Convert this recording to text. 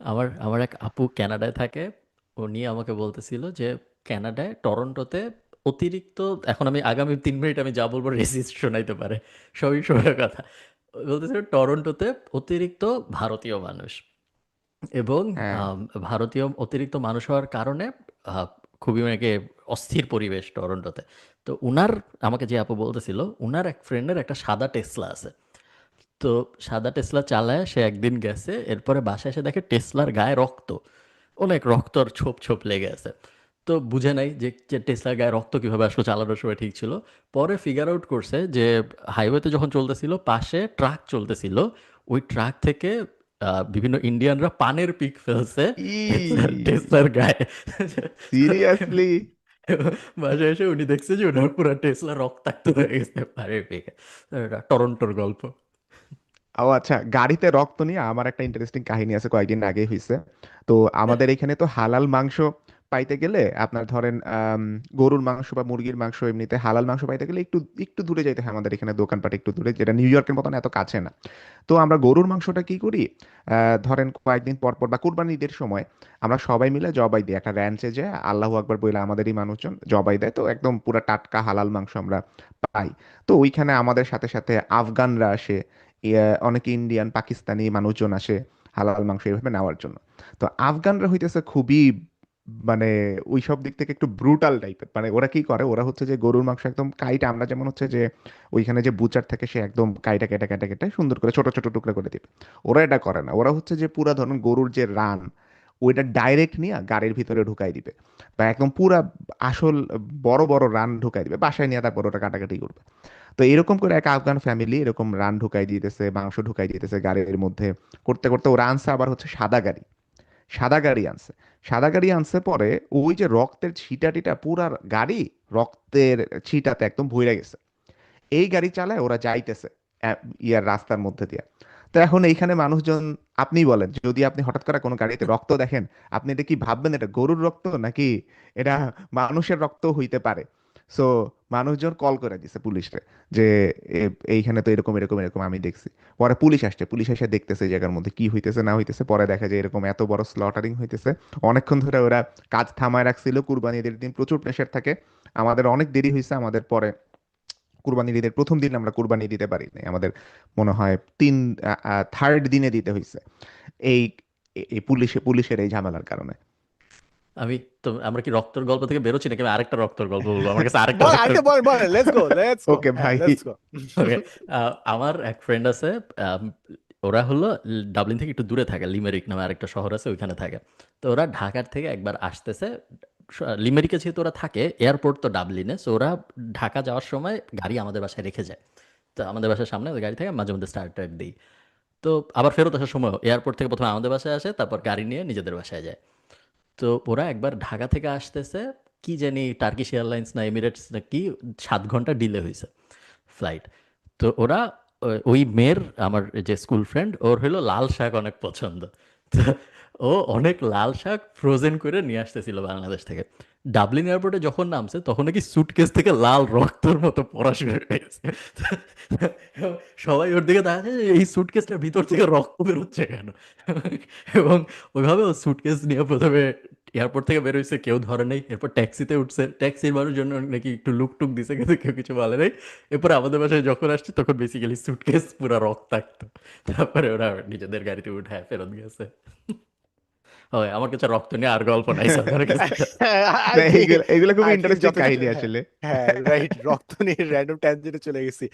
আমার আমার এক আপু কানাডায় থাকে। উনি আমাকে বলতেছিল যে কানাডায় টরন্টোতে অতিরিক্ত, এখন আমি আগামী 3 মিনিট আমি যা বলবো রেসিস্ট শোনাইতে পারে, সবই সময়ের কথা। বলতেছিল টরন্টোতে অতিরিক্ত ভারতীয় মানুষ, এবং হ্যাঁ। ভারতীয় অতিরিক্ত মানুষ হওয়ার কারণে আহ, খুবই নাকি অস্থির পরিবেশ টরন্টোতে। তো উনার, আমাকে যে আপু বলতেছিল, উনার এক ফ্রেন্ডের একটা সাদা টেসলা আছে। তো সাদা টেসলা চালায় সে একদিন গেছে, এরপরে বাসায় এসে দেখে টেসলার গায়ে রক্ত, অনেক রক্তর ছোপ ছোপ লেগে আছে। তো বুঝে নাই যে যে টেসলার গায়ে রক্ত কিভাবে আসলে, চালানোর সময় ঠিক ছিল। পরে ফিগার আউট করছে যে হাইওয়েতে যখন চলতেছিল পাশে ট্রাক চলতেছিল, ওই ট্রাক থেকে বিভিন্ন ইন্ডিয়ানরা পানের পিক ফেলছে টেসলার ই টেসলার গায়ে। সিরিয়াসলি? বাসায় এসে উনি দেখছে যে ওনার পুরো টেসলা রক্তাক্ত হয়ে গেছে পানের পিকে। এটা টরন্টোর গল্প। ও আচ্ছা, গাড়িতে রক্ত নিয়ে আমার একটা ইন্টারেস্টিং কাহিনী আছে, কয়েকদিন আগে হয়েছে। তো আমাদের এখানে তো হালাল মাংস পাইতে গেলে আপনার ধরেন গরুর মাংস বা মুরগির মাংস, এমনিতে হালাল মাংস পাইতে গেলে একটু একটু দূরে যাইতে হয়। আমাদের এখানে দোকানপাট একটু দূরে, যেটা নিউ ইয়র্কের মতন এত কাছে না। তো আমরা গরুর মাংসটা কি করি, ধরেন কয়েকদিন পর পর বা কুরবানি ঈদের সময় আমরা সবাই মিলে জবাই দিই একটা র্যাঞ্চে, যে আল্লাহু আকবার বলে আমাদেরই মানুষজন জবাই দেয়, তো একদম পুরা টাটকা হালাল মাংস আমরা পাই। তো ওইখানে আমাদের সাথে সাথে আফগানরা আসে, অনেক ইন্ডিয়ান পাকিস্তানি মানুষজন আসে হালাল মাংস এইভাবে নেওয়ার জন্য। তো আফগানরা হইতেছে খুবই মানে ওই সব দিক থেকে একটু ব্রুটাল টাইপের। মানে ওরা কি করে, ওরা হচ্ছে যে গরুর মাংস একদম কাইটা, আমরা যেমন হচ্ছে যে ওইখানে যে বুচার থাকে সে একদম কাইটা কেটে কেটে কেটে সুন্দর করে ছোট ছোট টুকরা করে দিবে। ওরা এটা করে না, ওরা হচ্ছে যে পুরা ধরুন গরুর যে রান, ওইটা ডাইরেক্ট নিয়ে গাড়ির ভিতরে ঢুকাই দিবে, বা একদম পুরা আসল বড় বড় রান ঢুকাই দিবে, বাসায় নিয়ে তারপর ওটা কাটাকাটি করবে। তো এরকম করে এক আফগান ফ্যামিলি এরকম রান ঢুকাই দিতেছে, মাংস ঢুকাই দিতেছে গাড়ির মধ্যে। করতে করতে ওরা আনছে আবার হচ্ছে সাদা গাড়ি, সাদা গাড়ি আনছে। সাদা গাড়ি আনছে পরে ওই যে রক্তের ছিটা টিটা পুরা গাড়ি রক্তের ছিটাতে একদম ভইরা গেছে। এই গাড়ি চালায় ওরা যাইতেছে ইয়ার রাস্তার মধ্যে দিয়ে। তো এখন এইখানে মানুষজন, আপনি বলেন যদি আপনি হঠাৎ করে কোনো গাড়িতে রক্ত দেখেন, আপনি এটা কি ভাববেন এটা গরুর রক্ত নাকি এটা মানুষের রক্ত হইতে পারে? সো মানুষজন কল করে দিছে পুলিশে যে এইখানে তো এরকম এরকম এরকম আমি দেখছি। পরে পুলিশ আসছে, পুলিশ এসে দেখতেছে এই জায়গার মধ্যে কি হইতেছে না হইতেছে। পরে দেখা যায় এরকম এত বড় স্লটারিং হইতেছে। অনেকক্ষণ ধরে ওরা কাজ থামায় রাখছিল, কুরবানি ঈদের দিন প্রচুর প্রেশার থাকে। আমাদের অনেক দেরি হয়েছে, আমাদের পরে কুরবানি ঈদের প্রথম দিন আমরা কুরবানি দিতে পারি নাই, আমাদের মনে হয় থার্ড দিনে দিতে হয়েছে এই এই পুলিশের এই ঝামেলার কারণে। আমি তো, আমরা কি রক্তের গল্প থেকে বেরোচ্ছি নাকি আমি আরেকটা রক্তের গল্প বলবো? আমার কাছে আরেকটা বল রক্তের। আরেকটা, বল বল, let's go let's go, okay হ্যাঁ ভাই। Let's go. ওকে। আমার এক ফ্রেন্ড আছে, আম, ওরা হলো ডাবলিন থেকে একটু দূরে থাকে, লিমেরিক নামে আরেকটা শহর আছে, ওইখানে থাকে। তো ওরা ঢাকার থেকে একবার আসতেছে, লিমেরিকে যেহেতু ওরা থাকে, এয়ারপোর্ট তো ডাবলিনে, সো ওরা ঢাকা যাওয়ার সময় গাড়ি আমাদের বাসায় রেখে যায়। তো আমাদের বাসার সামনে ওই গাড়ি থেকে মাঝে মধ্যে স্টার্ট টার্ট দিই। তো আবার ফেরত আসার সময় এয়ারপোর্ট থেকে প্রথমে আমাদের বাসায় আসে, তারপর গাড়ি নিয়ে নিজেদের বাসায় যায়। তো ওরা একবার ঢাকা থেকে আসতেছে, কি জানি টার্কিশ এয়ারলাইন্স না এমিরেটস না কি, 7 ঘন্টা ডিলে হয়েছে ফ্লাইট। তো ওরা ওই মেয়ের, আমার যে স্কুল ফ্রেন্ড, ওর হলো লাল শাক অনেক পছন্দ। তো ও অনেক লাল শাক ফ্রোজেন করে নিয়ে আসতেছিল বাংলাদেশ থেকে। ডাবলিন এয়ারপোর্টে যখন নামছে তখন নাকি সুটকেস থেকে লাল রক্তর মতো পড়া শুরু হয়ে গেছে। তো সবাই ওর দিকে তাকাচ্ছে যে এই সুটকেসটার ভিতর থেকে রক্ত বেরোচ্ছে কেন। এবং ওইভাবে ও সুটকেস নিয়ে প্রথমে এয়ারপোর্ট থেকে বেরোইছে, কেউ ধরে নেই। এরপর ট্যাক্সিতে উঠছে, ট্যাক্সির মানুষ জন্য নাকি একটু লুক টুক দিছে, কিন্তু কেউ কিছু বলে নাই। এরপর আমাদের বাসায় যখন আসছে তখন বেসিক্যালি সুটকেস পুরো রক্তাক্ত। তারপরে ওরা নিজেদের গাড়িতে উঠায় ফেরত গেছে। হয়, আমার কাছে রক্ত নিয়ে আর গল্প নাই সরকারের কাছে। না, আই থিঙ্ক এগুলো এগুলো খুবই আই থিঙ্ক ইন্টারেস্টিং যথেষ্ট, কাহিনী হ্যাঁ। আসলে। হ্যাঁ রাইট, রক্ত নিয়ে র্যান্ডম ট্যানজেন্টে চলে গেছি।